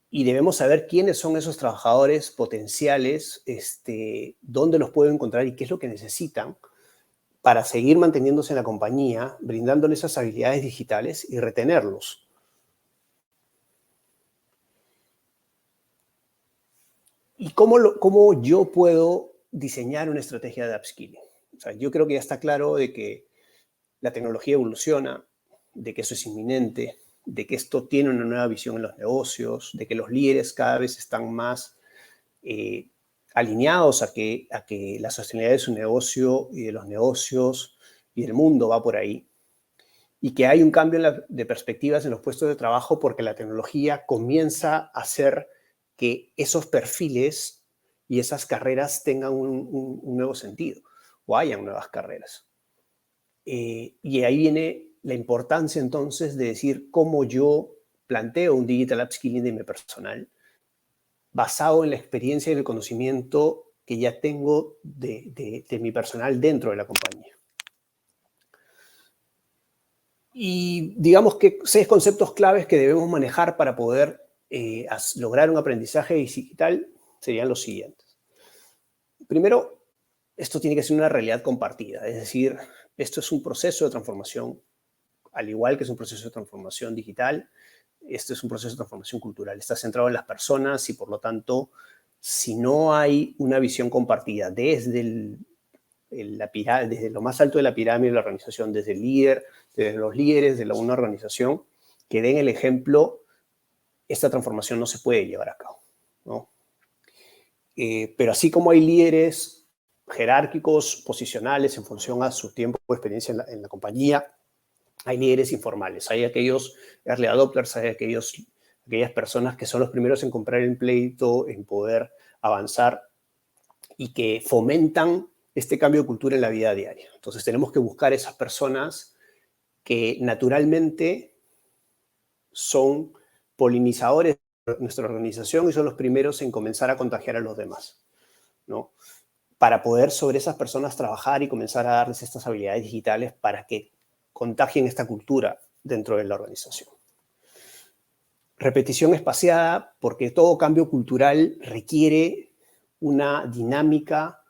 Y debemos saber quiénes son esos trabajadores potenciales, dónde los pueden encontrar y qué es lo que necesitan para seguir manteniéndose en la compañía, brindándoles esas habilidades digitales y retenerlos. ¿Y cómo yo puedo diseñar una estrategia de upskilling? O sea, yo creo que ya está claro de que la tecnología evoluciona, de que eso es inminente, de que esto tiene una nueva visión en los negocios, de que los líderes cada vez están más alineados a que la sostenibilidad de su negocio y de los negocios y del mundo va por ahí. Y que hay un cambio de perspectivas en los puestos de trabajo porque la tecnología comienza a hacer que esos perfiles y esas carreras tengan un nuevo sentido o hayan nuevas carreras. Y ahí viene la importancia entonces de decir cómo yo planteo un digital upskilling de mi personal basado en la experiencia y el conocimiento que ya tengo de mi personal dentro de la compañía. Y digamos que 6 conceptos claves que debemos manejar para poder lograr un aprendizaje digital serían los siguientes. Primero, esto tiene que ser una realidad compartida, es decir, esto es un proceso de transformación, al igual que es un proceso de transformación digital, esto es un proceso de transformación cultural, está centrado en las personas y por lo tanto, si no hay una visión compartida desde desde lo más alto de la pirámide de la organización, desde el líder, desde los líderes de una organización, que den el ejemplo, esta transformación no se puede llevar a cabo, ¿no? Pero así como hay líderes jerárquicos, posicionales en función a su tiempo o experiencia en la compañía, hay líderes informales, hay aquellos early adopters, hay aquellas personas que son los primeros en comprar el pleito, en poder avanzar y que fomentan este cambio de cultura en la vida diaria. Entonces tenemos que buscar esas personas que naturalmente son polinizadores de nuestra organización y son los primeros en comenzar a contagiar a los demás, ¿no? Para poder sobre esas personas trabajar y comenzar a darles estas habilidades digitales para que contagien esta cultura dentro de la organización. Repetición espaciada, porque todo cambio cultural requiere una dinámica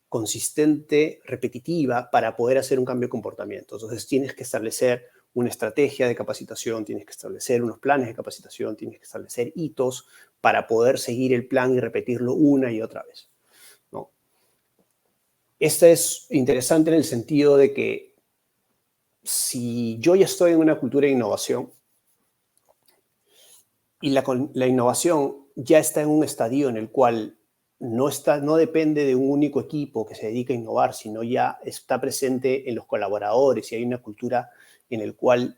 consistente, repetitiva, para poder hacer un cambio de comportamiento. Entonces tienes que establecer una estrategia de capacitación, tienes que establecer unos planes de capacitación, tienes que establecer hitos para poder seguir el plan y repetirlo una y otra vez, ¿no? Esto es interesante en el sentido de que si yo ya estoy en una cultura de innovación y la innovación ya está en un estadio en el cual no depende de un único equipo que se dedica a innovar, sino ya está presente en los colaboradores y hay una cultura en el cual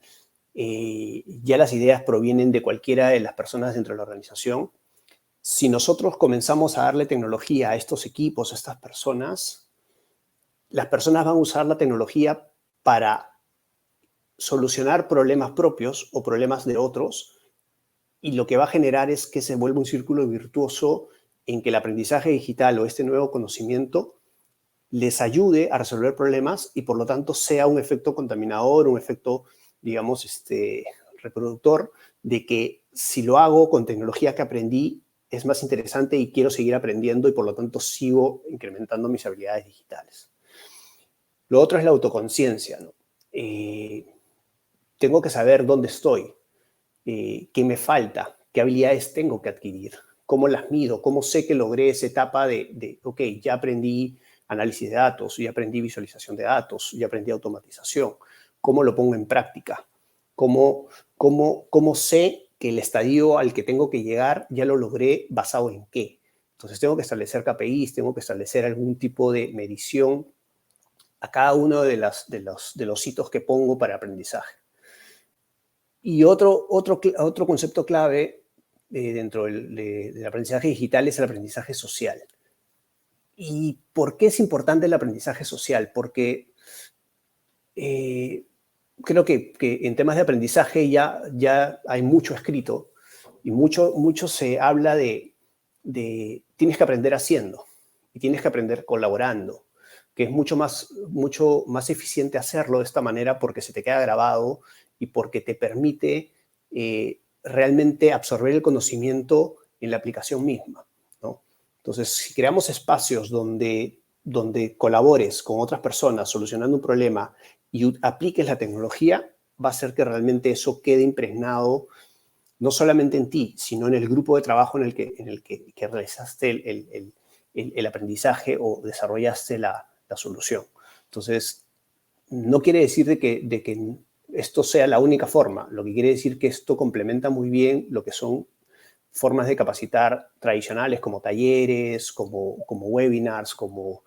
ya las ideas provienen de cualquiera de las personas dentro de la organización. Si nosotros comenzamos a darle tecnología a estos equipos, a estas personas, las personas van a usar la tecnología para solucionar problemas propios o problemas de otros, y lo que va a generar es que se vuelva un círculo virtuoso en que el aprendizaje digital o este nuevo conocimiento les ayude a resolver problemas y por lo tanto sea un efecto contaminador, un efecto, digamos, reproductor de que si lo hago con tecnología que aprendí es más interesante y quiero seguir aprendiendo y por lo tanto sigo incrementando mis habilidades digitales. Lo otro es la autoconciencia, ¿no? Tengo que saber dónde estoy, qué me falta, qué habilidades tengo que adquirir, cómo las mido, cómo sé que logré esa etapa ok, ya aprendí análisis de datos, ya aprendí visualización de datos, ya aprendí automatización, cómo lo pongo en práctica, cómo sé que el estadio al que tengo que llegar ya lo logré basado en qué. Entonces tengo que establecer KPIs, tengo que establecer algún tipo de medición a cada uno de los hitos que pongo para aprendizaje. Y otro concepto clave dentro del aprendizaje digital es el aprendizaje social. ¿Y por qué es importante el aprendizaje social? Porque creo que en temas de aprendizaje ya hay mucho escrito y mucho se habla de tienes que aprender haciendo y tienes que aprender colaborando, que es mucho más eficiente hacerlo de esta manera porque se te queda grabado y porque te permite realmente absorber el conocimiento en la aplicación misma, ¿no? Entonces, si creamos espacios donde colabores con otras personas solucionando un problema y apliques la tecnología, va a hacer que realmente eso quede impregnado no solamente en ti, sino en el grupo de trabajo en el que realizaste el aprendizaje o desarrollaste la solución. Entonces, no quiere decir de que esto sea la única forma. Lo que quiere decir que esto complementa muy bien lo que son formas de capacitar tradicionales como talleres, como webinars, como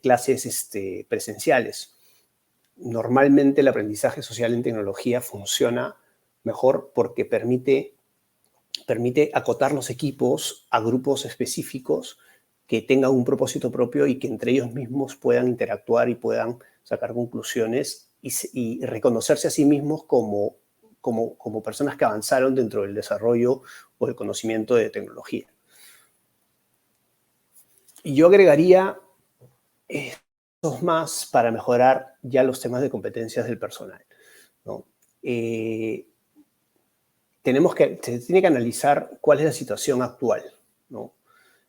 clases presenciales. Normalmente el aprendizaje social en tecnología funciona mejor porque permite acotar los equipos a grupos específicos que tengan un propósito propio y que entre ellos mismos puedan interactuar y puedan sacar conclusiones y reconocerse a sí mismos como personas que avanzaron dentro del desarrollo o el conocimiento de tecnología. Y yo agregaría dos más para mejorar ya los temas de competencias del personal, ¿no? Se tiene que analizar cuál es la situación actual, ¿no? O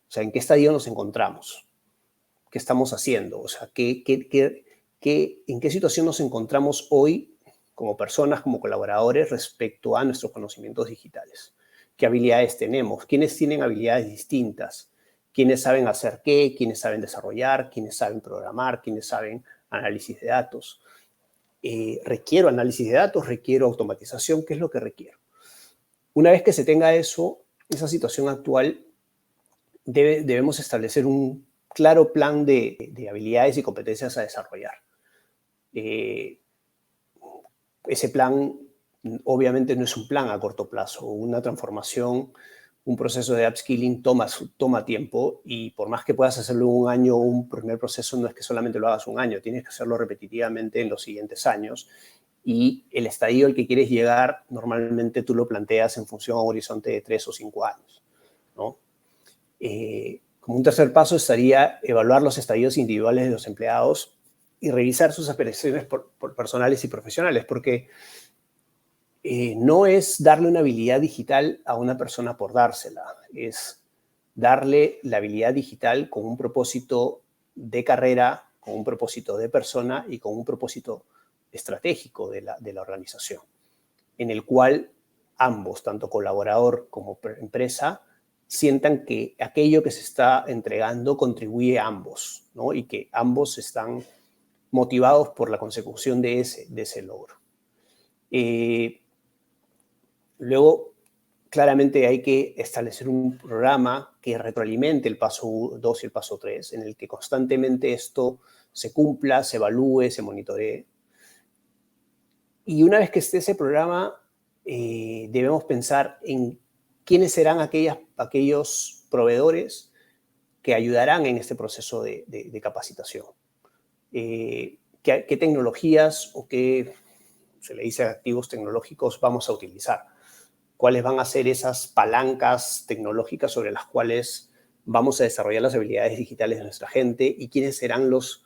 sea, en qué estadio nos encontramos, qué estamos haciendo, o sea, en qué situación nos encontramos hoy como personas, como colaboradores respecto a nuestros conocimientos digitales. ¿Qué habilidades tenemos? ¿Quiénes tienen habilidades distintas? ¿Quiénes saben hacer qué? ¿Quiénes saben desarrollar? ¿Quiénes saben programar? ¿Quiénes saben análisis de datos? ¿Requiero análisis de datos? ¿Requiero automatización? ¿Qué es lo que requiero? Una vez que se tenga esa situación actual, debemos establecer un claro plan de habilidades y competencias a desarrollar. Ese plan obviamente no es un plan a corto plazo. Una transformación, un proceso de upskilling toma tiempo y por más que puedas hacerlo en un año, un primer proceso no es que solamente lo hagas un año, tienes que hacerlo repetitivamente en los siguientes años. Y el estadio al que quieres llegar, normalmente tú lo planteas en función a un horizonte de 3 o 5 años, ¿no? Como un tercer paso estaría evaluar los estadios individuales de los empleados y revisar sus aspiraciones por personales y profesionales, porque no es darle una habilidad digital a una persona por dársela, es darle la habilidad digital con un propósito de carrera, con un propósito de persona y con un propósito estratégico de la organización, en el cual ambos, tanto colaborador como empresa, sientan que aquello que se está entregando contribuye a ambos, ¿no? Y que ambos están motivados por la consecución de ese logro. Luego, claramente hay que establecer un programa que retroalimente el paso 2 y el paso 3, en el que constantemente esto se cumpla, se evalúe, se monitoree. Y una vez que esté ese programa, debemos pensar en quiénes serán aquellos proveedores que ayudarán en este proceso de capacitación. ¿Qué tecnologías o qué, se le dice, activos tecnológicos vamos a utilizar? ¿Cuáles van a ser esas palancas tecnológicas sobre las cuales vamos a desarrollar las habilidades digitales de nuestra gente? ¿Y quiénes serán los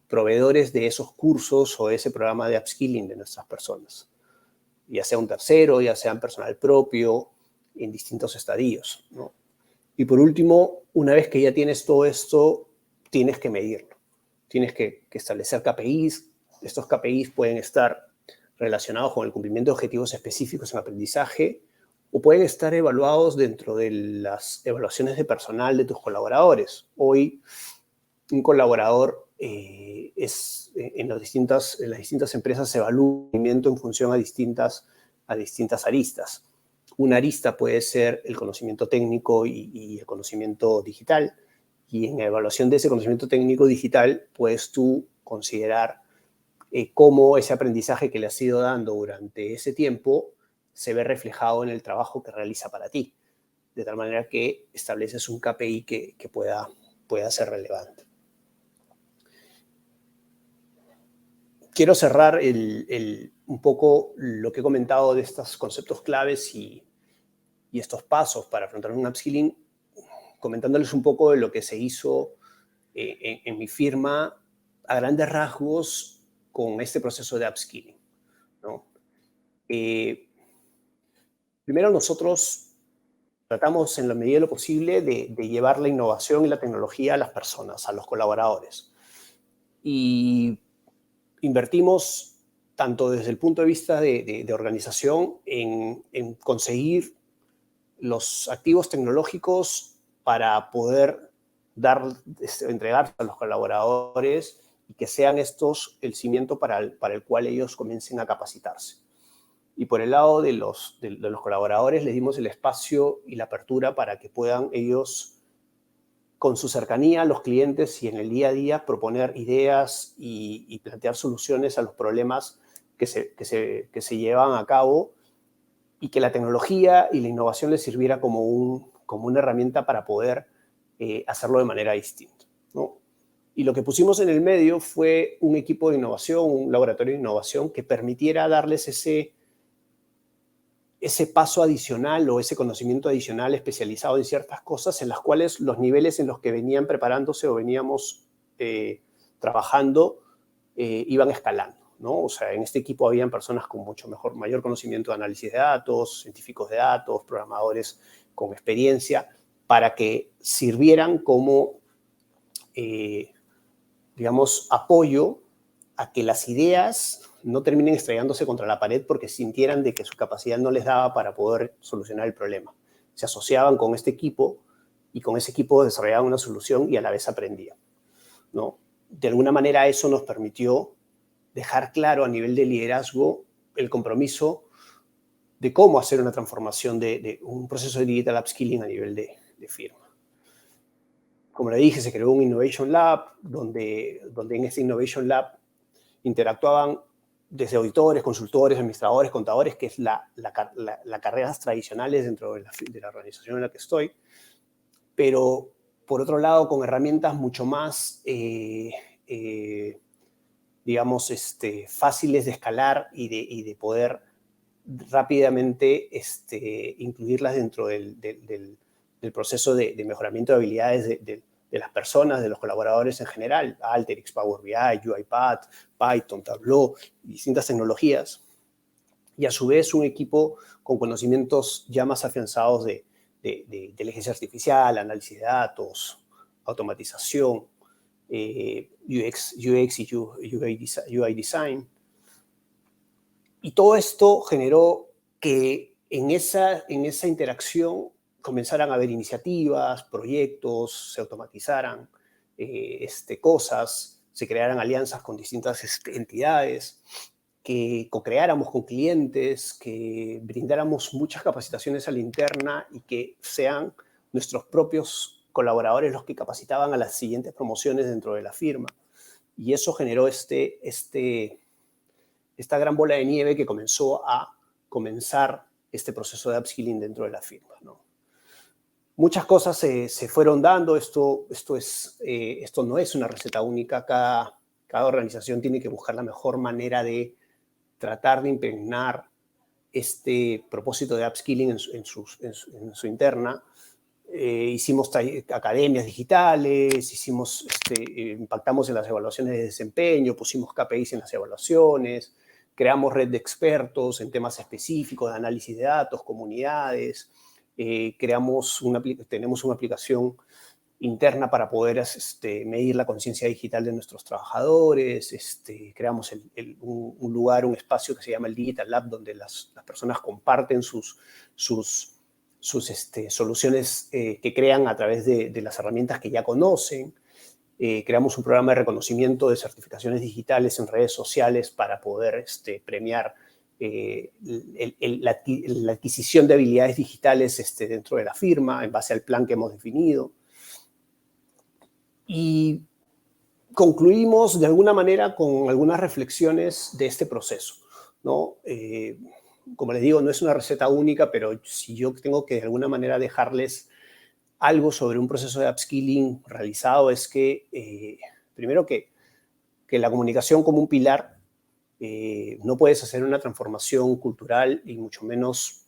proveedores de esos cursos o de ese programa de upskilling de nuestras personas? Ya sea un tercero, ya sea un personal propio, en distintos estadios, ¿no? Y por último, una vez que ya tienes todo esto, tienes que medirlo. Tienes que establecer KPIs. Estos KPIs pueden estar relacionados con el cumplimiento de objetivos específicos en aprendizaje o pueden estar evaluados dentro de las evaluaciones de personal de tus colaboradores. Hoy, un colaborador en las distintas empresas se evalúa el cumplimiento en función a distintas aristas. Una arista puede ser el conocimiento técnico y el conocimiento digital. Y en la evaluación de ese conocimiento técnico digital, puedes tú considerar cómo ese aprendizaje que le has ido dando durante ese tiempo se ve reflejado en el trabajo que realiza para ti. De tal manera que estableces un KPI que pueda ser relevante. Quiero cerrar un poco lo que he comentado de estos conceptos claves y estos pasos para afrontar un upskilling, comentándoles un poco de lo que se hizo en mi firma a grandes rasgos con este proceso de upskilling, ¿no? Primero, nosotros tratamos en la medida de lo posible de llevar la innovación y la tecnología a las personas, a los colaboradores. Y invertimos tanto desde el punto de vista de organización en conseguir los activos tecnológicos para poder entregar a los colaboradores y que sean estos el cimiento para el cual ellos comiencen a capacitarse. Y por el lado de los colaboradores les dimos el espacio y la apertura para que puedan ellos, con su cercanía a los clientes y en el día a día, proponer ideas y plantear soluciones a los problemas que se llevan a cabo, y que la tecnología y la innovación les sirviera como una herramienta para poder hacerlo de manera distinta, ¿no? Y lo que pusimos en el medio fue un equipo de innovación, un laboratorio de innovación que permitiera darles ese paso adicional o ese conocimiento adicional especializado en ciertas cosas en las cuales los niveles en los que venían preparándose o veníamos trabajando iban escalando, ¿no? O sea, en este equipo habían personas con mayor conocimiento de análisis de datos, científicos de datos, programadores con experiencia, para que sirvieran como, digamos, apoyo a que las ideas no terminen estrellándose contra la pared porque sintieran de que su capacidad no les daba para poder solucionar el problema. Se asociaban con este equipo y con ese equipo desarrollaban una solución y a la vez aprendían, ¿no? De alguna manera eso nos permitió dejar claro a nivel de liderazgo el compromiso de cómo hacer una transformación de un proceso de digital upskilling a nivel de firma. Como le dije, se creó un Innovation Lab, donde en este Innovation Lab interactuaban desde auditores, consultores, administradores, contadores, que es las carreras tradicionales dentro de la organización en la que estoy, pero por otro lado con herramientas mucho más, digamos, fáciles de escalar y de poder rápidamente incluirlas dentro del proceso de mejoramiento de habilidades de las personas, de los colaboradores en general, Alteryx, Power BI, UiPath, Python, Tableau, distintas tecnologías, y a su vez un equipo con conocimientos ya más afianzados de inteligencia artificial, análisis de datos, automatización, UX y UI design. Y todo esto generó que en esa interacción comenzaran a haber iniciativas, proyectos, se automatizaran cosas, se crearan alianzas con distintas entidades, que co-creáramos con clientes, que brindáramos muchas capacitaciones a la interna y que sean nuestros propios colaboradores los que capacitaban a las siguientes promociones dentro de la firma. Y eso generó este esta gran bola de nieve que comenzó a este proceso de upskilling dentro de la firma, ¿no? Muchas cosas se fueron dando. Esto no es una receta única. Cada organización tiene que buscar la mejor manera de tratar de impregnar este propósito de upskilling en su interna. Hicimos academias digitales, impactamos en las evaluaciones de desempeño, pusimos KPIs en las evaluaciones, creamos red de expertos en temas específicos de análisis de datos, comunidades, tenemos una aplicación interna para poder medir la conciencia digital de nuestros trabajadores, creamos un lugar, un espacio que se llama el Digital Lab, donde las personas comparten sus soluciones que crean a través de las herramientas que ya conocen. Creamos un programa de reconocimiento de certificaciones digitales en redes sociales para poder premiar la adquisición de habilidades digitales dentro de la firma en base al plan que hemos definido. Y concluimos de alguna manera con algunas reflexiones de este proceso, ¿no? Como les digo, no es una receta única, pero si yo tengo que de alguna manera dejarles algo sobre un proceso de upskilling realizado es que, primero que la comunicación como un pilar, no puedes hacer una transformación cultural y mucho menos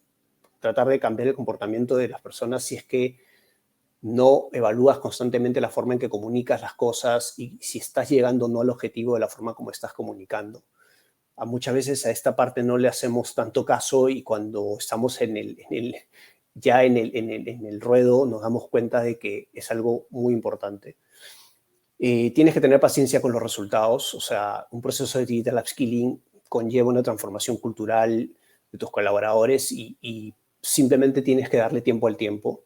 tratar de cambiar el comportamiento de las personas si es que no evalúas constantemente la forma en que comunicas las cosas y si estás llegando o no al objetivo de la forma como estás comunicando. Muchas veces a esta parte no le hacemos tanto caso y cuando estamos en el ruedo nos damos cuenta de que es algo muy importante. Tienes que tener paciencia con los resultados. O sea, un proceso de digital upskilling conlleva una transformación cultural de tus colaboradores y simplemente tienes que darle tiempo al tiempo.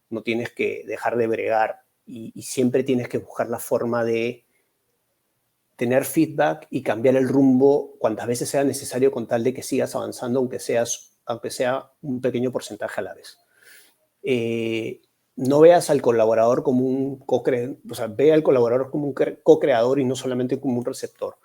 No tienes que dejar de bregar y siempre tienes que buscar la forma de tener feedback y cambiar el rumbo cuantas veces sea necesario con tal de que sigas avanzando, aunque sea un pequeño porcentaje a la vez. No veas al colaborador como un co-creador, o sea, ve al colaborador como un co-creador y no solamente como un receptor.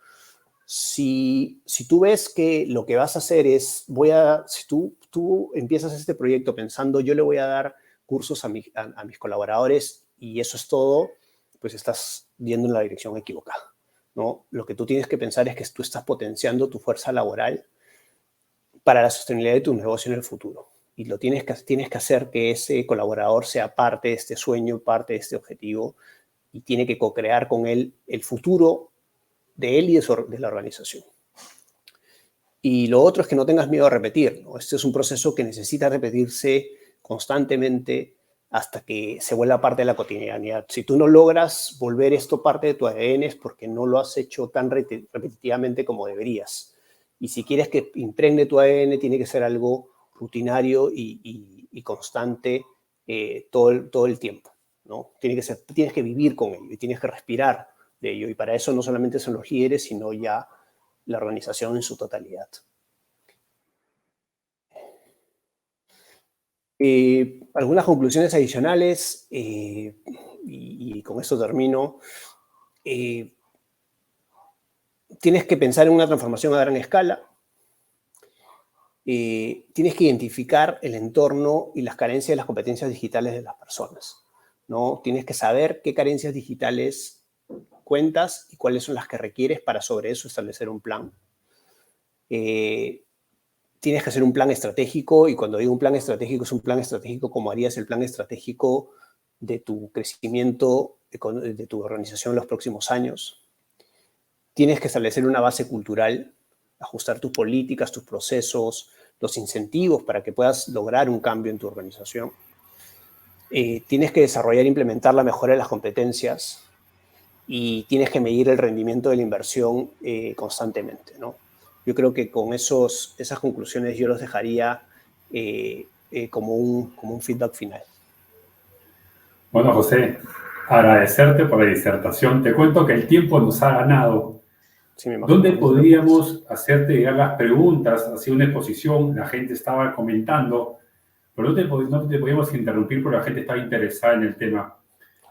Si tú ves que lo que vas a hacer es, si tú empiezas este proyecto pensando, yo le voy a dar cursos a mis colaboradores y eso es todo, pues estás yendo en la dirección equivocada, ¿no? Lo que tú tienes que pensar es que tú estás potenciando tu fuerza laboral para la sostenibilidad de tu negocio en el futuro. Y tienes que hacer que ese colaborador sea parte de este sueño, parte de este objetivo, y tiene que co-crear con él el futuro de él y de la organización. Y lo otro es que no tengas miedo a repetir, ¿no? Este es un proceso que necesita repetirse constantemente hasta que se vuelva parte de la cotidianidad. Si tú no logras volver esto parte de tu ADN es porque no lo has hecho tan repetitivamente como deberías. Y si quieres que impregne tu ADN, tiene que ser algo rutinario y constante todo el tiempo, ¿no? Tienes que vivir con ello y tienes que respirar de ello. Y para eso no solamente son los líderes, sino ya la organización en su totalidad. Algunas conclusiones adicionales, y con esto termino. Tienes que pensar en una transformación a gran escala. Tienes que identificar el entorno y las carencias de las competencias digitales de las personas, ¿no? Tienes que saber qué carencias digitales cuentas y cuáles son las que requieres para sobre eso establecer un plan. Tienes que hacer un plan estratégico y cuando digo un plan estratégico es un plan estratégico como harías el plan estratégico de tu crecimiento de tu organización en los próximos años. Tienes que establecer una base cultural, ajustar tus políticas, tus procesos, los incentivos para que puedas lograr un cambio en tu organización. Tienes que desarrollar e implementar la mejora de las competencias y tienes que medir el rendimiento de la inversión constantemente, ¿no? Yo creo que con esas conclusiones yo los dejaría como un feedback final. Bueno, José, agradecerte por la disertación. Te cuento que el tiempo nos ha ganado. Sí, me imagino. ¿Dónde podríamos hacerte llegar las preguntas? Hacía una exposición, la gente estaba comentando, pero no te podíamos interrumpir porque la gente estaba interesada en el tema.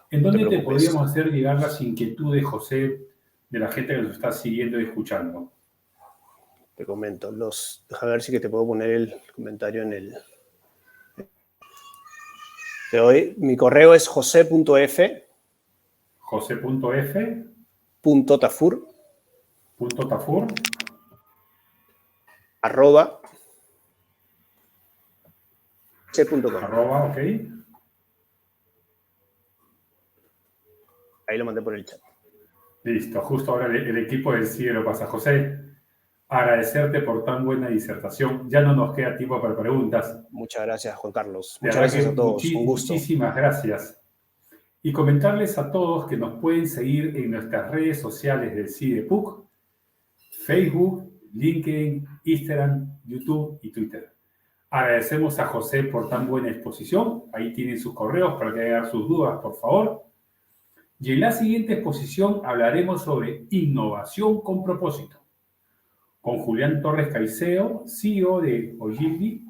¿En dónde te podríamos hacer llegar las inquietudes, José, de la gente que nos está siguiendo y escuchando? Te comento. Déjame ver si que te puedo poner el comentario en el... Te doy, mi correo es jose.f. Jose.f. Tafur. Tafur. @ c.com. @ ok. Ahí lo mandé por el chat. Listo, justo ahora el equipo del CIE lo pasa. José, agradecerte por tan buena disertación. Ya no nos queda tiempo para preguntas. Muchas gracias, Juan Carlos. De Muchas verdad gracias que a todos. Un gusto. muchísimas gracias. Y comentarles a todos que nos pueden seguir en nuestras redes sociales del CIE PUC, Facebook, LinkedIn, Instagram, YouTube y Twitter. Agradecemos a José por tan buena exposición. Ahí tienen sus correos para que hagan sus dudas, por favor. Y en la siguiente exposición hablaremos sobre innovación con propósito, con Julián Torres Caicedo, CEO de Ogilvy,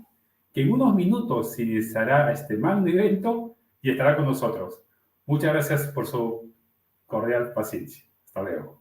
que en unos minutos se iniciará a este magno evento y estará con nosotros. Muchas gracias por su cordial paciencia. Hasta luego.